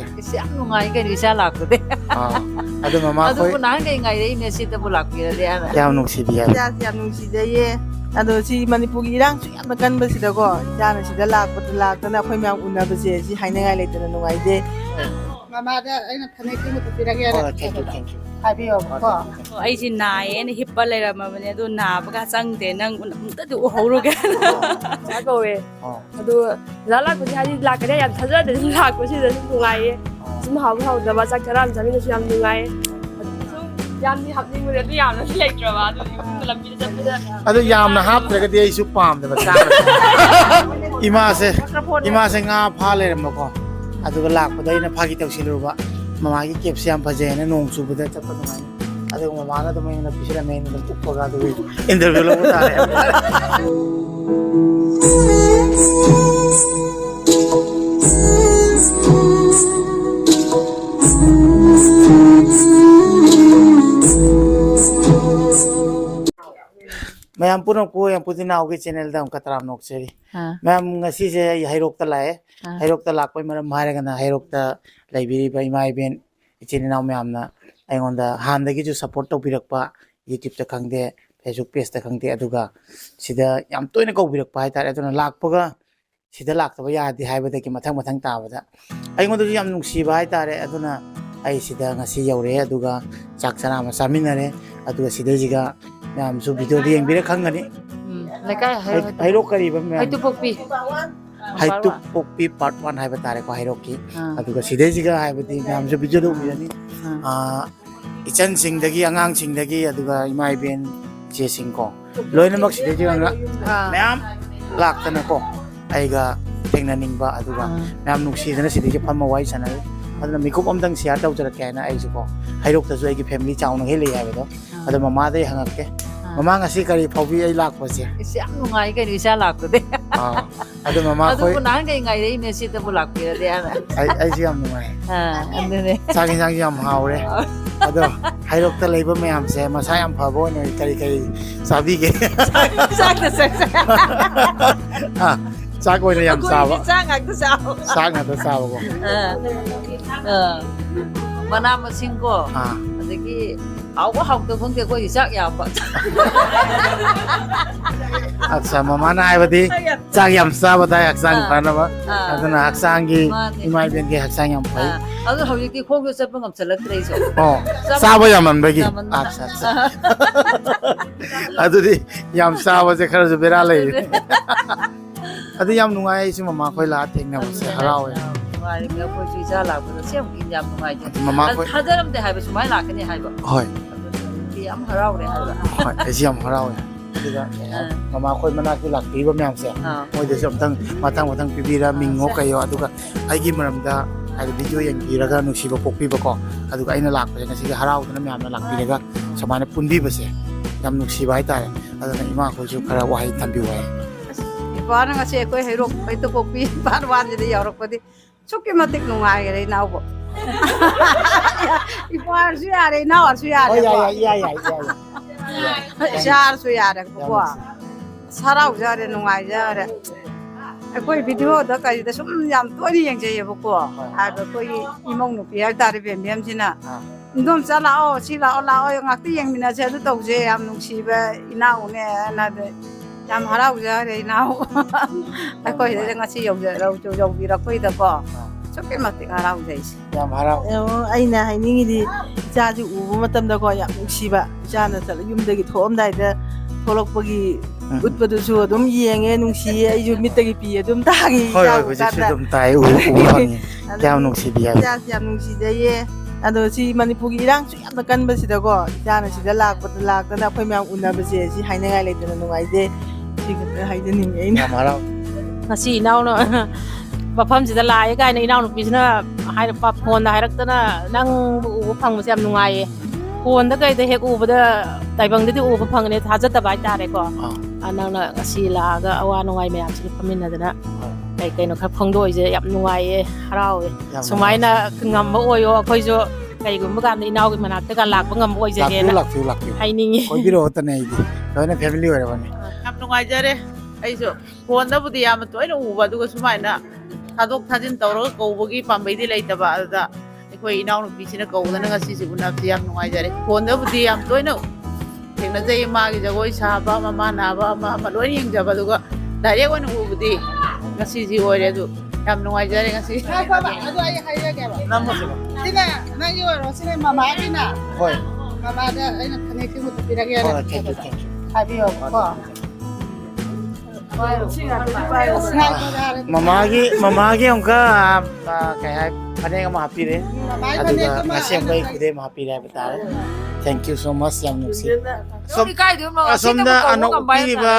ꯂꯥꯛꯄꯁꯦ ꯌꯥꯝ ꯅꯨꯡꯉꯥꯏ ꯀꯩꯅꯣ ꯏꯆꯥ ꯂꯥꯛꯄꯗꯤ ꯑꯗꯨ ꯃꯃꯥ ꯈꯣꯏ ꯑꯗꯨꯕꯨ ꯅꯍꯥꯟ ꯀꯩ ꯉꯥꯏꯔꯛꯏꯅꯦ ꯁꯤꯗꯕꯨ ꯂꯥꯛꯄꯤꯔꯗꯤ ꯍꯥꯏꯅ ꯌꯥꯝ ꯅꯨꯡꯁꯤꯕꯤ ꯍꯥꯏ ꯏꯆꯥꯁꯤ ꯌꯥꯝ ꯅꯨꯡꯁꯤꯖꯩꯌꯦ ꯑꯗꯣ ꯁꯤ ꯃꯅꯤꯄꯨꯔꯒꯤ ꯏꯔꯥꯡꯁꯨ ꯌꯥꯝꯅ ꯀꯟꯕꯁꯤꯗꯀꯣ ꯏꯆꯥꯅ ꯁꯤꯗ ꯂꯥꯛꯇꯅ ꯑꯩꯈꯣꯏ ꯃꯌꯥꯝ ꯎꯅꯕꯁꯦ ꯁꯤ ꯍꯥꯏꯅꯤꯡꯉꯥꯏ ꯂꯩꯇꯅ ꯅꯨꯡꯉꯥꯏꯖꯩ ꯃꯃꯥꯗ ꯑꯩꯅ ꯐꯅꯦꯛ ꯈꯤꯇ ꯄꯤꯔꯒꯦ ꯊꯦꯡꯛ ꯌꯨ ꯍꯥꯏꯕꯤꯌꯣꯕꯀꯣ ꯑꯩꯁꯤ ꯅꯥꯏꯌꯦꯅ ꯍꯤꯞꯄ ꯂꯩꯔꯝꯃꯕꯅꯦ ꯑꯗꯨ ꯅꯥꯕꯒ ꯆꯪꯗꯦ ꯅꯪ ꯑꯃꯨꯛꯇꯗꯤ ꯎꯍꯧꯔꯨꯒꯦ ꯆꯥ ꯀꯧꯋꯦ ꯑꯗꯣ ꯂꯥꯛ ꯂꯥꯛꯄꯁꯦ ꯍꯥꯏꯗꯤ ꯂꯥꯛꯀꯅꯤ ꯌꯥꯝ ꯊꯥꯖꯗꯦ ꯁꯨꯝ ꯂꯥꯛꯄꯁꯤꯗ ꯁꯨꯝ ꯅꯨꯡꯉꯥꯏꯌꯦ ꯁꯨꯝ ꯍꯥꯎꯕ ꯍꯥꯎꯗꯕ ꯆꯥꯛ ꯆꯔꯥ ꯑꯃ ꯆꯥꯃꯤꯟꯅꯁꯨ ꯌꯥꯝ ꯅꯨꯡꯉꯥꯏꯌꯦ ꯁꯨꯝ ꯌꯥꯝꯗꯤ ꯍꯥꯞꯅꯤꯡꯕꯅꯦ ꯑꯗꯨ ꯌꯥꯝꯅꯁꯨ ꯂꯩꯇ꯭ꯔꯕ ꯑꯗꯨꯗꯤ ꯂꯝꯕꯤꯗ ꯆꯠꯄꯗ ꯑꯗꯨ ꯌꯥꯝꯅ ꯍꯥꯞꯇ꯭ꯔꯒꯗꯤ ꯑꯩꯁꯨ ꯄꯥꯝꯗꯕ ꯏꯃꯥꯁꯦ ꯉꯥ ꯐꯥ ꯂꯩꯔꯝꯕꯀꯣ ꯑꯗꯨꯒ ꯂꯥꯛꯄꯗ ꯑꯩꯅ ꯐꯥꯒꯤ ꯇꯧꯁꯤꯜꯂꯨꯔꯕ ꯃꯃꯥꯒꯤ ꯀꯦꯞꯁꯦ ꯌꯥꯝ ꯐꯖꯩꯅ ꯅꯣꯡ ꯆꯨꯕꯗ ꯆꯠꯄ ꯅꯨꯡꯉꯥꯏ ꯑꯗꯨꯒ ꯃꯃꯥꯅ ꯑꯗꯨꯝ ꯑꯩꯉꯣꯟꯗ ꯄꯤꯁꯤꯜꯂꯝꯃꯦ ꯑꯩꯅ ꯑꯗꯨꯝ ꯎꯞꯄꯒ ꯑꯗꯨꯒ ꯏꯟꯇꯔꯚꯤꯌꯨ ꯂꯧꯕ ꯇꯥꯔꯦ ꯃꯌꯥꯝ ꯄꯨꯝꯅꯃꯛꯄꯨ ꯌꯥꯝ ꯄꯨꯗꯤꯅꯥꯎꯒꯤ ꯆꯦꯅꯦꯜꯗ ꯑꯃꯨꯛꯀ ꯇꯔꯥꯝ ꯅꯣꯛꯆꯔꯤ ꯃꯌꯥꯝ ꯉꯁꯤꯁꯦ ꯑꯩ ꯍꯩꯔꯣꯛꯇ ꯂꯥꯛꯑꯦ ꯍꯩꯔꯣꯛꯇ ꯂꯥꯛꯄꯩ ꯃꯔꯝ ꯍꯥꯏꯔꯒꯅ ꯍꯩꯔꯣꯛꯇ ꯂꯩꯕꯤꯔꯤꯕ ꯏꯃꯥ ꯏꯕꯦꯟ ꯏꯆꯤꯟ ꯏꯅꯥꯎ ꯃꯌꯥꯝꯅ ꯑꯩꯉꯣꯟꯗ ꯍꯥꯟꯅꯗꯒꯤꯁꯨ ꯁꯞꯄꯣꯔꯠ ꯇꯧꯕꯤꯔꯛꯄ ꯌꯨꯇ꯭ꯌꯨꯕꯇ ꯈꯪꯗꯦ ꯐꯦꯁꯕꯨꯛ ꯄꯦꯖꯇ ꯈꯪꯗꯦ ꯑꯗꯨꯒ ꯁꯤꯗ ꯌꯥꯝ ꯇꯣꯏꯅ ꯀꯧꯕꯤꯔꯛꯄ ꯍꯥꯏꯇꯥꯔꯦ ꯑꯗꯨꯅ ꯂꯥꯛꯄꯒ ꯁꯤꯗ ꯂꯥꯛꯇꯕ ꯌꯥꯗꯦ ꯍꯥꯏꯕꯗꯒꯤ ꯃꯊꯪ ꯇꯥꯕꯗ ꯑꯩꯉꯣꯟꯗꯁꯨ ꯌꯥꯝ ꯅꯨꯡꯁꯤꯕ ꯍꯥꯏꯇꯥꯔꯦ ꯑꯗꯨꯅ ꯑꯩ ꯁꯤꯗ ꯉꯁꯤ ꯌꯧꯔꯛꯑꯦ ꯑꯗꯨꯒ ꯆꯥꯛ ꯆꯔꯥ ꯑꯃ ꯆꯥꯃꯤꯟꯅꯔꯦ ꯑꯗꯨꯒ ꯁꯤꯗꯩꯁꯤꯒ ꯃꯌꯥꯝꯁꯨ ꯚꯤꯗꯤꯑꯣꯗ ꯌꯦꯡꯕꯤꯔ ꯈꯪꯒꯅꯤ ꯂꯩꯀꯥꯏ ꯍꯩꯔꯣꯛ ꯀꯔꯤꯕ ꯃꯌꯥꯝ ꯍꯩꯇꯨꯞꯄꯣꯛꯄꯤ ꯍꯩꯇꯨꯞꯄꯣꯛꯄꯤ ꯄꯥꯔꯠ 1 ꯍꯥꯏꯕ ꯇꯥꯔꯦꯀꯣ ꯍꯩꯔꯣꯛꯀꯤ ꯑꯗꯨꯒ ꯁꯤꯗꯩꯁꯤꯒ ꯍꯥꯏꯕꯗꯤ ꯃꯌꯥꯝꯁꯨ ꯚꯤꯗꯤꯑꯣꯗ ꯎꯕꯤꯔꯅꯤ ꯏꯆꯟꯁꯤꯡꯗꯒꯤ ꯑꯉꯥꯡꯁꯤꯡꯗꯒꯤ ꯑꯗꯨꯒ ꯏꯃꯥ ꯏꯕꯦꯟ ꯏꯆꯦꯁꯤꯡꯀꯣ ꯂꯣꯏꯅꯃꯛ ꯁꯤꯗꯩꯁꯤꯒ ꯃꯌꯥꯝ ꯂꯥꯛꯇꯅꯀꯣ ꯑꯩꯒ ꯊꯦꯡꯅꯅꯤꯡꯕ ꯑꯗꯨꯒ ꯃꯌꯥꯝ ꯅꯨꯡꯁꯤꯗꯅ ꯁꯤꯗꯩꯁꯤ ꯐꯝꯃ ꯋꯥꯔꯤ ꯁꯥꯟꯅꯔꯤ ꯑꯗꯨꯅ ꯃꯤꯀꯨꯞ ꯑꯝꯇꯪ ꯁꯤꯌꯥꯔ ꯇꯧꯖꯔꯛꯀꯦ ꯍꯥꯏꯅ ꯑꯩꯁꯨꯀꯣ ꯍꯩꯔꯣꯛꯇꯁꯨ ꯑꯩꯒꯤ ꯐꯦꯃꯤꯂꯤ ꯆꯥꯎꯅ ꯍꯦꯛ ꯂꯩ ꯍꯥꯏꯕꯗꯣ ꯑꯗꯣ ꯃꯃꯥꯗꯩ ꯍꯪꯉꯛꯀꯦ ꯃꯃꯥ ꯉꯁꯤ ꯀꯔꯤ ꯐꯥꯎꯕꯤ ꯑꯩ ꯂꯥꯛꯄꯁꯦ ꯌꯥꯝ ꯅꯨꯡꯉꯥꯏ ꯀꯩꯅꯣ ꯏꯆꯥ ꯂꯥꯛꯄꯗꯤ ꯑꯗꯨ ꯃꯃꯥ ꯈꯣꯏ ꯑꯗꯨꯕꯨ ꯅꯍꯥꯟ ꯀꯩ ꯉꯥꯏꯔꯛꯏꯅꯦ ꯁꯤꯗꯕꯨ ꯂꯥꯛꯄꯤꯔꯗꯤ ꯍꯥꯏꯅ ꯑꯩꯁꯨ ꯌꯥꯝ ꯅꯨꯡꯉꯥꯏ ꯑꯗꯨꯅꯦ ꯆꯥꯛ ꯌꯦꯟꯁꯥꯡꯁꯨ ꯌꯥꯝ ꯍꯥꯎꯔꯦ ꯑꯗꯣ ꯍꯩꯔꯣꯛꯇ ꯂꯩꯕ ꯃꯌꯥꯝꯁꯦ ꯃꯁꯥ ꯌꯥꯝ ꯐꯕ ꯑꯣꯏꯅ ꯀꯔꯤ ꯆꯥꯕꯤꯒꯦ ꯆꯥꯛ ꯑꯣꯏꯅ ꯌꯥꯝ ꯆꯥꯕ ꯆꯥꯛ ꯉꯥꯛꯇ ꯆꯥꯕ ꯆꯥꯛ ꯉꯥꯛꯇ ꯆꯥꯕꯀꯣ ꯃꯅꯥ ꯃꯁꯤꯡꯀꯣ ꯑꯗꯒꯤ ꯍꯥꯎꯕ ꯍꯥꯎꯇꯕ ꯈꯪꯗꯦ ꯑꯩꯈꯣꯏꯒꯤ ꯆꯥꯛ ꯌꯥꯝꯕ ꯑꯠꯆꯥ ꯃꯃꯥꯅ ꯍꯥꯏꯕꯗꯤ ꯆꯥꯛ ꯌꯥꯝ ꯆꯥꯕ ꯇꯥꯏ ꯍꯛꯆꯥꯡ ꯐꯅꯕ ꯑꯗꯨꯅ ꯍꯛꯆꯥꯡꯒꯤ ꯏꯃꯥ ꯏꯕꯦꯟꯒꯤ ꯍꯛꯆꯥꯡ ꯌꯥꯝ ꯐꯩ ꯑꯗꯨ ꯍꯧꯖꯤꯛꯇꯤ ꯈꯣꯡꯁꯨ ꯆꯠꯄ ꯉꯝꯁꯜꯂꯛꯇ꯭ꯔꯦ ꯑꯩꯁꯨ ꯆꯥꯕ ꯌꯥꯝꯃꯟꯕꯒꯤ ꯑꯗꯨꯗꯤ ꯌꯥꯝ ꯆꯥꯕꯁꯦ ꯈꯔꯁꯨ ꯕꯦꯔꯥ ꯂꯩꯔꯤ ꯑꯗꯨ ꯌꯥꯝ ꯅꯨꯡꯉꯥꯏ ꯑꯩꯁꯨ ꯃꯃꯥ ꯈꯣꯏ ꯂꯥꯛꯑ ꯊꯦꯡꯅꯕꯁꯦ ꯍꯔꯥꯎꯋꯦ ꯅꯨꯡꯉꯥꯏꯔꯤꯕꯅꯦ ꯑꯩꯈꯣꯏꯁꯨ ꯏꯆꯥ ꯂꯥꯛꯄꯗ ꯁꯦꯝꯒꯤ ꯌꯥꯝ ꯅꯨꯡꯉꯥꯏꯖꯩ ꯊꯥꯖꯔꯝꯗꯦ ꯍꯥꯏꯕ ꯁꯨꯃꯥꯏꯅ ꯂꯥꯛꯀꯅꯤ ꯍꯥꯏꯕ ꯍꯣꯏ ꯌꯥꯝ ꯍꯔꯥꯎꯔꯦ ꯍꯥꯏꯕ ꯍꯣꯏ ꯑꯩꯁꯨ ꯌꯥꯝ ꯍꯔꯥꯎꯋꯦ ꯑꯗꯨꯒ ꯃꯃꯥ ꯈꯣꯏ ꯃꯅꯥꯛꯇ ꯂꯥꯛꯄꯤꯕ ꯃꯌꯥꯝꯁꯦ ꯃꯣꯏꯗꯁꯨ ꯑꯝꯇꯪ ꯃꯊꯪ ꯄꯤꯕꯤꯔ ꯃꯤꯡꯉꯣ ꯀꯩꯌꯣ ꯑꯗꯨꯒ ꯑꯩꯒꯤ ꯃꯔꯝꯗ ꯍꯥꯏꯗꯤ ꯚꯤꯗꯤꯑꯣ ꯌꯦꯡꯕꯤꯔꯒ ꯅꯨꯡꯁꯤꯕ ꯄꯣꯛꯄꯤꯕꯀꯣ ꯑꯗꯨꯒ ꯑꯩꯅ ꯂꯥꯛꯄꯁꯦ ꯉꯁꯤꯗꯤ ꯍꯔꯥꯎꯗꯅ ꯃꯌꯥꯝꯅ ꯂꯥꯛꯄꯤꯔꯒ ꯁꯨꯃꯥꯏꯅ ꯄꯨꯟꯕꯤꯕꯁꯦ ꯌꯥꯝ ꯅꯨꯡꯁꯤꯕ ꯍꯥꯏꯇꯥꯔꯦ ꯑꯗꯨꯅ ꯏꯃꯥꯈꯣꯏꯁꯨ ꯈꯔ ꯋꯥꯍꯩ ꯊꯝꯕꯤꯌꯨ ꯍꯥꯏ ꯏꯄꯥꯅ ꯉꯁꯤ ꯑꯩꯈꯣꯏ ꯍꯩꯔꯣꯛ ꯍꯩꯇꯨꯞꯄꯣꯛꯄꯤ ꯄꯥꯔꯠ 1 ꯌꯧꯔꯛꯄꯗꯤ ꯑꯁꯨꯛꯀꯤ ꯃꯇꯤꯛ ꯅꯨꯡꯉꯥꯏꯈꯔꯦ ꯏꯅꯥꯎꯕꯨ ꯏꯄꯥꯔꯁꯨ ꯌꯥꯔꯦ ꯏꯅꯥꯎꯔꯁꯨ ꯌꯥꯔꯦ ꯏꯆꯥꯔꯁꯨ ꯌꯥꯔꯦꯀꯣ ꯍꯔꯥꯎꯖꯔꯦ ꯅꯨꯡꯉꯥꯏꯖꯔꯦ ꯑꯩꯈꯣꯏ ꯚꯤꯗꯤꯑꯣꯗ ꯀꯔꯤꯗ ꯁꯨꯝ ꯌꯥꯝ ꯇꯣꯏꯅ ꯌꯦꯡꯖꯩꯌꯦꯕꯀꯣ ꯍꯥꯏꯕ ꯑꯩꯈꯣꯏꯒꯤ ꯏꯃꯧ ꯅꯨꯄꯤ ꯍꯥꯏꯇꯥꯔꯦ ꯕꯦꯝꯕꯦꯝꯁꯤꯅ ꯏꯟꯗꯣꯝꯆꯥ ꯂꯥꯛꯑꯣ ꯁꯤ ꯂꯥꯛꯑꯣ ꯉꯥꯛꯇ ꯌꯦꯡꯃꯤꯟꯅꯁꯦ ꯑꯗꯨ ꯇꯧꯁꯦ ꯌꯥꯝ ꯅꯨꯡꯁꯤꯕ ꯏꯅꯥꯎꯅꯦ ꯌꯥꯝ ꯍꯔꯥꯎꯖꯔꯦ ꯏꯅꯥꯎ ꯑꯩꯈꯣꯏꯗ ꯉꯁꯤ ꯌꯧꯕꯤꯔꯛꯄꯩꯗꯀꯣ ꯑꯁꯨꯛꯀꯤ ꯃꯇꯤꯛ ꯍꯔꯥꯎꯖꯩꯁꯦ ꯌꯥꯝ ꯍꯔꯥꯎ ꯑꯩꯅ ꯍꯥꯏꯅꯤꯡꯉꯤꯗꯤ ꯏꯆꯥꯁꯤ ꯎꯕ ꯃꯇꯝꯗꯀꯣ ꯌꯥꯝ ꯅꯨꯡꯁꯤꯕ ꯏꯆꯥꯅ ꯌꯨꯝꯗꯒꯤ ꯊꯣꯛꯑꯝꯗꯥꯏꯗ ꯊꯣꯛꯂꯛꯄꯒꯤ ꯎꯠꯄꯗꯨꯁꯨ ꯑꯗꯨꯝ ꯌꯦꯡꯉꯦ ꯅꯨꯡꯁꯤꯌꯦ ꯑꯩꯁꯨ ꯃꯤꯠꯇꯒꯤ ꯄꯤ ꯑꯗꯨꯝ ꯇꯥꯈꯤ ꯍꯧꯖꯤꯛꯁꯨ ꯑꯗꯨꯝ ꯇꯥꯏ ꯎꯕ ꯐꯪꯉꯤ ꯌꯥꯝ ꯅꯨꯡꯁꯤꯕꯤ ꯍꯥꯏ ꯏꯆꯥꯁꯤ ꯌꯥꯝ ꯅꯨꯡꯁꯤꯖꯩꯌꯦ ꯑꯗꯣ ꯁꯤ ꯃꯅꯤꯄꯨꯔꯒꯤ ꯏꯔꯥꯡꯁꯨ ꯌꯥꯝꯅ ꯀꯟꯕꯁꯤꯗꯀꯣ ꯏꯆꯥꯅ ꯁꯤꯗ ꯂꯥꯛꯇꯅ ꯑꯩꯈꯣꯏ ꯃꯌꯥꯝ ꯎꯅꯕꯁꯦ ꯁꯤ ꯍꯥꯏꯅꯤꯡꯉꯥꯏ ꯂꯩꯇꯅ ꯅꯨꯡꯉꯥꯏꯖꯩ ꯁꯤ ꯈꯛꯇ ꯍꯥꯏꯖꯅꯤꯡꯉꯦ ꯑꯩꯅ ꯌꯥꯝ ꯍꯔꯥꯎ ꯉꯁꯤ ꯏꯅꯥꯎꯅ ꯃꯐꯝꯁꯤꯗ ꯂꯥꯛꯑꯦ ꯀꯥꯏꯅ ꯏꯅꯥꯎꯅꯨꯄꯤꯁꯤꯅ ꯐꯣꯟꯗ ꯍꯥꯏꯔꯛꯇꯅ ꯅꯪꯕꯨ ꯎꯕ ꯐꯪꯕꯁꯦ ꯌꯥꯝ ꯅꯨꯡꯉꯥꯏꯌꯦ ꯐꯣꯟꯗ ꯀꯩꯗ ꯍꯦꯛ ꯎꯕꯗ ꯇꯥꯏꯕꯪꯗꯗꯤ ꯎꯕ ꯐꯪꯒꯅꯤ ꯊꯥꯖꯗꯕ ꯍꯥꯏꯇꯥꯔꯦꯀꯣ ꯅꯪꯅ ꯉꯁꯤ ꯂꯥꯛꯑꯒ ꯑꯋꯥ ꯅꯨꯡꯉꯥꯏ ꯃꯌꯥꯝꯁꯤꯒ ꯐꯝꯃꯤꯟꯅꯗꯅ ꯀꯩꯅꯣ ꯈꯔ ꯐꯣꯡꯗꯣꯛꯏꯁꯦ ꯌꯥꯝ ꯅꯨꯡꯉꯥꯏꯌꯦ ꯍꯔꯥꯎꯋꯦ ꯁꯨꯃꯥꯏꯅ ꯉꯝꯕ ꯑꯣꯏꯌꯣ ꯑꯩꯈꯣꯏꯁꯨ ꯀꯩꯒꯨꯝꯕ ꯀꯥꯟꯗ ꯏꯅꯥꯎꯒꯤ ꯃꯅꯥꯛꯇꯒ ꯂꯥꯛꯄ ꯉꯝꯕ ꯑꯣꯏꯖꯒꯦꯅ ꯍꯥꯏꯅꯤꯡꯉꯤ ꯀꯣꯏꯕꯤꯔꯛꯑꯣꯇꯅꯦ ꯑꯩꯗꯤ ꯂꯣꯏꯅ ꯐꯦꯃꯤꯂꯤ ꯑꯣꯏꯔꯕꯅꯤ ꯌꯥꯝ ꯅꯨꯡꯉꯥꯏꯖꯔꯦ ꯑꯩꯁꯨ ꯐꯣꯟꯗꯕꯨꯗꯤ ꯌꯥꯝꯅ ꯇꯣꯏꯅ ꯎꯕ ꯑꯗꯨꯒ ꯁꯨꯃꯥꯏꯅ थादोक थाजिन तौरगा कौबगी पांबैदि लेतबा अदा अखोई इनाउनुपीसिना कौदना ngasi उनाबदि याम नुंगाइजरे फोनदबुदि याम तोइनो थेंनाजै मागी जगोई साबा ममा नाबा मा लोइ यंगजबा दुगा डाइरेक्ट ओइन उबुदि ngasi जी ओइरे अदु याम नुंगाइजरे ngasi अदु आइ हाइरगेबा नमस्ते सिना नगी ओरो सिना ममागिना होय ममादा अइना फनेकि मुत पिरगे होय थैंक यू हाबियो को mama angka kayak fane ma hapire aduga ngasi angka ikude ma hapire betare thank you so much yang nuksi asomda ano piriba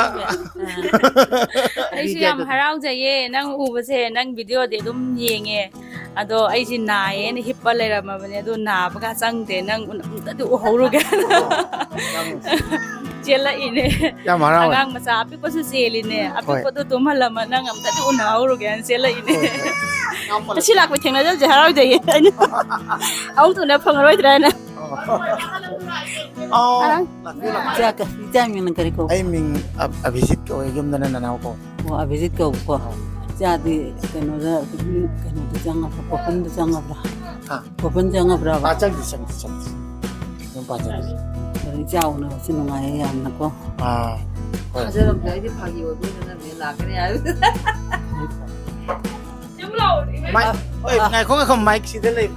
ꯑꯩꯁꯨ ꯌꯥꯝ ꯍꯔꯥꯎꯖꯩꯌꯦ ꯅꯪ ꯎꯕꯁꯦ ꯅꯪ ꯚꯤꯗꯤꯑꯣꯗꯤ ꯑꯗꯨꯝ ꯌꯦꯡꯉꯦ ꯑꯗꯣ ꯑꯩꯁꯤ ꯅꯥꯏꯌꯦꯅ ꯍꯤꯞꯄ ꯂꯩꯔꯝꯃꯕꯅꯦ ꯑꯗꯣ ꯅꯥꯕꯒ ꯆꯪꯗꯦ ꯅꯪ ꯑꯝꯇꯗꯤ ꯎꯍꯧꯔꯨꯒꯦ ꯆꯦꯜꯂꯛꯏꯅꯦ ꯑꯉꯥꯡ ꯃꯆꯥ ꯑꯄꯤꯛꯄꯁꯨ ꯆꯦꯜꯂꯤꯅꯦ ꯑꯄꯤꯛꯄꯗꯣ ꯇꯨꯝꯍꯜꯂꯝꯃ ꯅꯪ ꯑꯝꯇꯗꯤ ꯎꯅꯍꯧꯔꯨꯒꯦꯅ ꯆꯦꯜꯂꯛꯏꯅꯦ ꯉꯁꯤ ꯂꯥꯛꯄꯩ ꯊꯦꯡꯅꯖꯕꯁꯦ ꯍꯔꯥꯎꯖꯩꯌꯦ ꯑꯩꯅ ꯑꯃꯨꯛ ꯊꯨꯅ ꯐꯪꯉꯔꯣꯏꯗ꯭ꯔꯥꯅ ꯆꯥꯃꯤꯡꯅ ꯀꯔꯤ ꯀꯧ ai ming abhisit ko yumdana nanaw ko ꯑꯕꯤꯖꯤꯠ ꯀꯧꯕꯀꯣ ꯆꯥꯗꯤ ꯀꯩꯅꯣꯗ ꯆꯪꯉꯕ꯭ꯔꯥ ꯄꯣꯄꯟꯗ ꯆꯪꯉꯕ꯭ꯔꯥ ꯄꯣꯄꯟ ꯆꯪꯉꯕ꯭ꯔꯥꯕ pachang di sang yung pachang ꯀꯔꯤ ꯆꯥꯎꯅꯕꯁꯤ ꯅꯨꯡꯉꯥꯏꯌꯦ ꯌꯥꯝꯅꯀꯣ ꯊꯥꯖꯔꯝꯗꯦ ꯑꯩꯗꯤ ꯐꯥꯒꯤ ꯑꯣꯏꯕꯣꯏꯗꯅ ꯂꯥꯛꯀꯅꯤ ꯍꯥꯏꯕ mic oi ngai ko ko mic sida lei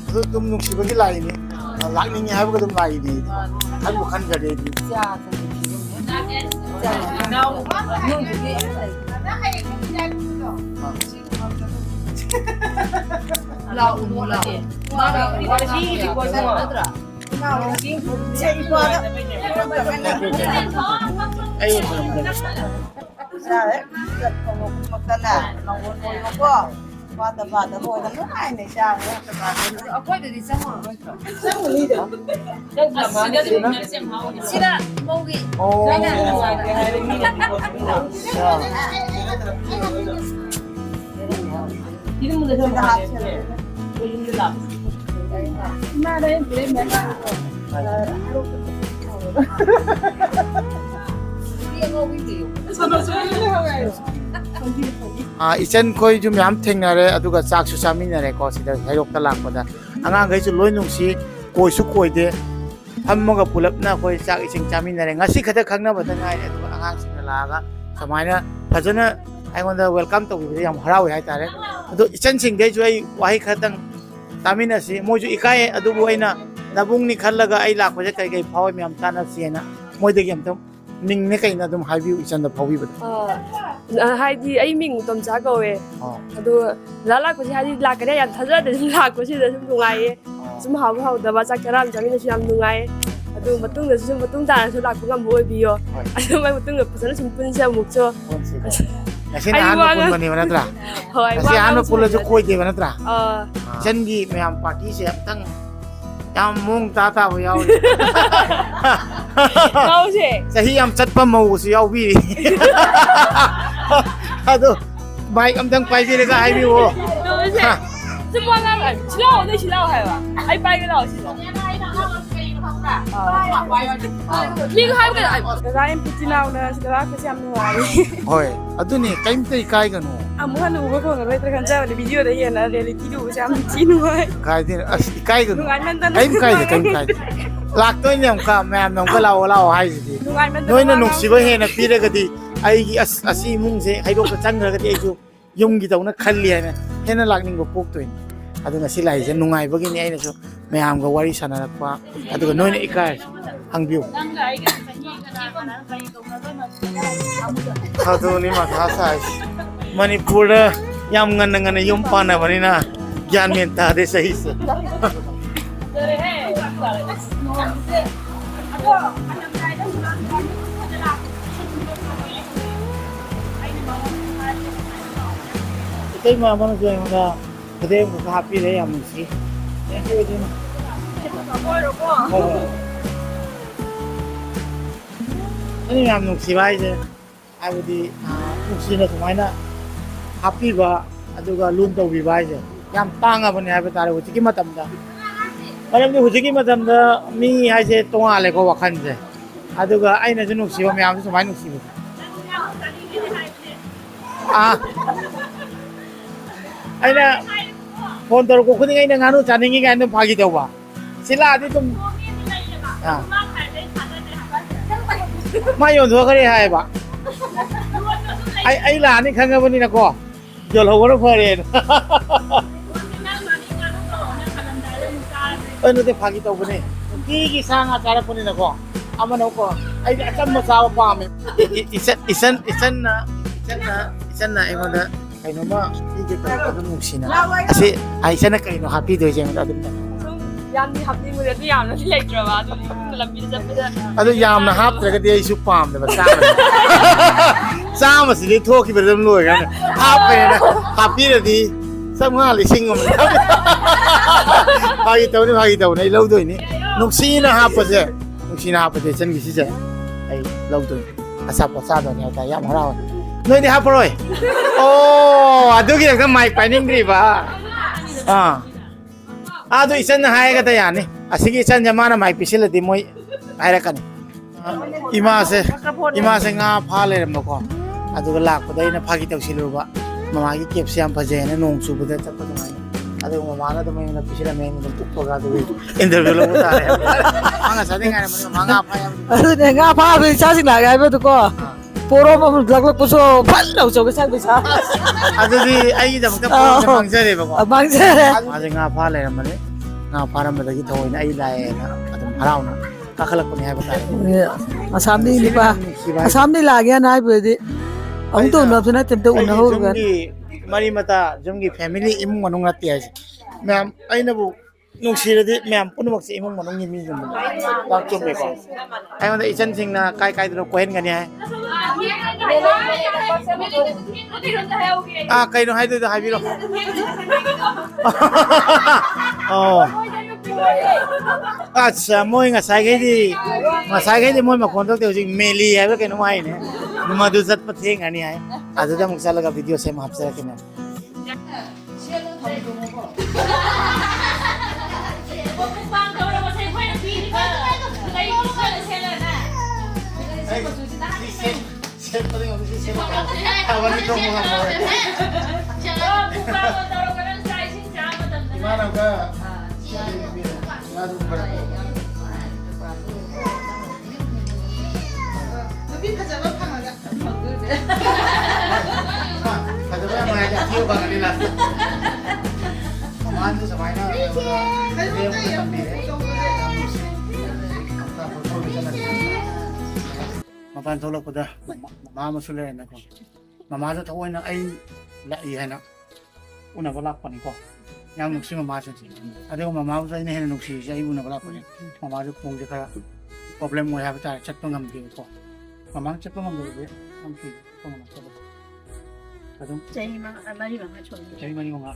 itu tum nung sibagi lai ni lakning ni habu kadum lai ni habu khan gade ni ꯑꯩꯈꯣꯏꯗꯗꯤ ꯆꯪꯉꯔꯣꯏꯗ꯭ꯔꯣ ꯁꯤꯗ ꯃꯧꯒꯤ ichan koi ju myam thengnare aduga chak su chaminare ko sida hairok ta lakpada angang gai chu loi nungsi koi su koi de hammaga pulapna koi chak ising chaminare ngasi khata khangna bada ngai aduga angang sing laga samaina phajana aingona welcome to bi yam harawi hai tare adu ichan sing gai ju ai wahi khatang tamina si moju ikai adubu aina nabung ni khallaga ai lakpaje kai kai phawi myam tana siena moide gem tam ning ne kai na dum haibi ichan da phawi bada हाइदी I Ming तम चा कौवे अदो लालाकोसी हाइदी लाकरे याम थाजदे लाकोसी the सुम नुगाये सुम हाव हाव दबा चा कराम जामिन सु याम नुगाये अदो मतुंग द सुम मतुंग ताना सु लाको गम बोय बियो अदो मै मतुंग द फसना सुम पुनसे मुक्चो ngasi na ano pun mani manatra hoy ngasi ano pun lo koi de manatra jangi myam party se tang yam mung ta ta bo yaw ngau se sahi yam chat pa mau su yaw bi ado bai am dang pai bi ga hai bi wo这帮人知道我那知道还吧哎拜个老师Ming hai cái này, cái em thích nào nè, cái đó cái xem ngoài. Oi, adu ni kaim tai kai ga no. Amu hanu ba ko ngai tra kan ja ni video da yana reality du xem chi ngoài. Kai din as kai ga no. Ngai man dan. Kaim kai. Lak toi nyam ka mam nong ka lao hai ji. Ngai man dan. Noi na nong si ba he na pi re ga di ai gi asi mung se hai ro ka chang ga di ai ju yung gi dau na khalli ha na he na lak ning go pok toi. Adu na si lai je nungai ba gi ni ai na so mayam ga wari sanarakpa adu noi na ikai hangbiu adu ni ma tha sai manipur yam ngan yum pana bani na gyan men ta de sahi se itai ma mana jo ma kade mo happy re yam si thank you very much ini yam nuksi bai je abudi nuksi na sumaina happy ba aduga lum to bi bai je yam tanga bani ha betare hujiki matam da maram ni hujiki matam da mi ha je tonga le ko wakhan je ꯑꯗꯨꯒ ꯑꯩꯅꯁꯨ ꯅꯨꯡꯁꯤꯕ ꯃꯌꯥꯝꯁꯨ ꯁꯨꯃꯥꯏꯅ ꯅꯨꯡꯁꯤꯕ ꯑꯩꯅ phone ꯇꯧꯔꯛꯄ ꯈꯨꯗꯤꯡ ꯑꯩꯅ ꯉꯥꯅꯨ ꯆꯥꯅꯤꯡꯉꯤ ꯀꯥꯏꯅ ꯑꯗꯨꯝ ꯐꯥꯒꯤ ꯇꯧꯕ ꯁꯤ ꯂꯥꯛꯑꯗꯤ ꯑꯗꯨꯝ ꯃꯥ ꯌꯣꯟꯊꯣꯛꯈ꯭ꯔꯦ ꯍꯥꯏꯌꯦꯕ ꯑꯩ ꯂꯥꯛꯑꯅꯤ ꯈꯪꯉꯕꯅꯤꯅꯀꯣ ꯌꯣꯜꯍꯧꯕꯅ ꯐꯔꯦꯅ ꯑꯩꯅꯗꯤ ꯐꯥꯒꯤ ꯇꯧꯕꯅꯦ ꯅꯨꯡꯇꯤꯒꯤ ꯁꯥ ꯉꯥ ꯆꯥꯔꯛꯄꯅꯤꯅꯀꯣ ꯑꯃꯅꯀꯣ ꯑꯩꯗꯤ ꯑꯆꯝꯕ ꯆꯥꯕ ꯄꯥꯝꯃꯦ 이찬나 이거는 그놈아 이게 그래도 묵시나 사실 이찬나 그ino 하피도이제 아들 ꯌꯥꯝꯗꯤ ꯍꯥꯞꯅꯤꯡꯕꯗꯤ ꯌꯥꯝꯅꯗꯤ ꯂꯩꯇ꯭ꯔꯕ ꯑꯗꯨꯗꯤ ꯂꯝꯕꯤꯗ ꯆꯠꯄꯗ ꯑꯗꯨ ꯌꯥꯝꯅ ꯍꯥꯞꯇ꯭ꯔꯒꯗꯤ ꯑꯩꯁꯨ ꯄꯥꯝꯗꯕ ꯆꯥꯝꯃꯁꯤꯗꯤ ꯊꯣꯛꯈꯤꯕꯗ ꯑꯗꯨꯝ ꯂꯣꯏꯈ꯭ꯔꯅꯤ ꯍꯥꯞꯄꯦꯅ ꯍꯥꯞꯄꯤꯔꯗꯤ 5,000 ꯑꯃ ꯐꯥꯒꯤ ꯇꯧꯅꯤ ꯑꯩ ꯂꯧꯗꯣꯏꯅꯤ ꯅꯨꯡꯁꯤꯅ ꯍꯥꯞꯄꯁꯦ ꯆꯟꯒꯤ ꯁꯤꯁꯦ ꯑꯩ ꯂꯧꯗꯣꯏꯅꯤ ꯑꯆꯥꯄꯣꯠ ꯆꯥꯗꯣꯏꯅꯤ ꯍꯥꯏꯇꯥꯔꯦ ꯌꯥꯝ ꯍꯔꯥꯎꯋꯦ 너희들 하프로이 오 아두기 약간 마이크 파이닝들이 봐 아도 이찬나 하이가다 야니 아시기 이찬나 마나 마이크 피실라디 모이 하이라카니 이마세 nga 파레름노고 아두가 락보다 이나 파기 떡실로바 마마기 캡시 한 파제네 농수보다 잡고도 많이 아두 마마가 도 메나 피실라메 좀 뚝뚝가 도 인터뷰로 못하래 망아 사딩하네 망아 파야 아두 내가 파비 짜증 나게 하면도 보러보면 락락부서 팔라고 저거 살면서 아두디 아이다 먹다 망자래 보고 망자래 아주 nga 파레름네 nga 파람바다기 더이나 아이라에나 아두 하라우나 까클락분이 해보다래 아삼니 라게 나이베디 아무도 없으나 템도 우나호가 마리마다 좀기 패밀리 이몽 만웅 나띠야지 매 아이나부 농시르디 매 뿌누먹지 이몽 만웅이 미좀 막좀 해봐 아이마다 이찬싱나 까이까이들로 고행 가냐 아 까이노 하이드도 하비로 अच्छा मोई ngसाइगेदी मोई मकोंदो ते होजिंग मेली है के नो आइने मधु सत पथे गानी है आजुदा मुक्सा लगा वीडियो से मापसे के ना gimana udah lebih kajalan pangaga kajalan mengajak kau bangun di las mantu samaina mapan tolok udah mama sudah nak mama tu tahu nak ai lah iya nak una balap pani ko yang nuksi mama tu ada mama tu ini hendak nuksi saya una balap pani mama tu pun dia problem mo ya betul cat pengam dia ko mama cat pengam dia mungkin pengam cat kadang Jadi mari mama cuci. jadi mari mama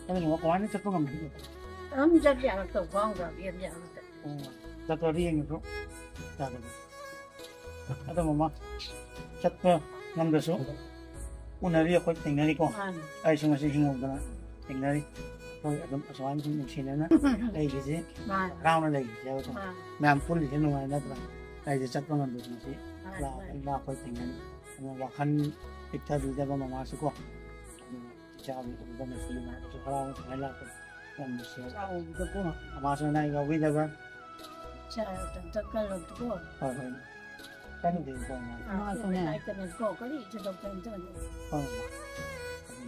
tapi mama kawan ni cat pengam dia Jadi anak tu bang dah biar dia. cat lari yang itu ada mama cat pengam dia so una dia kau tinggal ko ai semua sih semua dah tinggal thôi ada soalan tu mungkin na ai gitu rau na lagi jauh tu memang pun di sana ada tu ai cat pengam dia sih lah kau tinggal bahkan kita juga mama masuk ko jauh itu dah mesti masuk kalau saya tu yang mesti jauh itu pun masuk naik kau bisa kan Jauh tentu kalau tu. kan dia kau Masuk naik dengan kau kali itu tentu.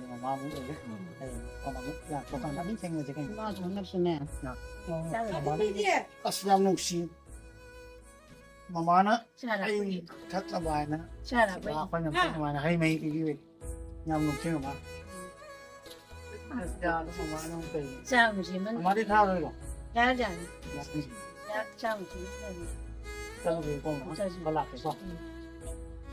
mama muốn được còn mà là có còn đã biết xem người chơi cái Masuk nafsu nè aslam nuksi mama na Cara ay thật là bài na cara ba con nhầm cái mà hay mấy cái gì nhầm nuksi mà ya nó mama nó phải cara mesti men. mama đi thao rồi rồi Jangan. Ya cara mesti men. cái gì con nó lạc cái con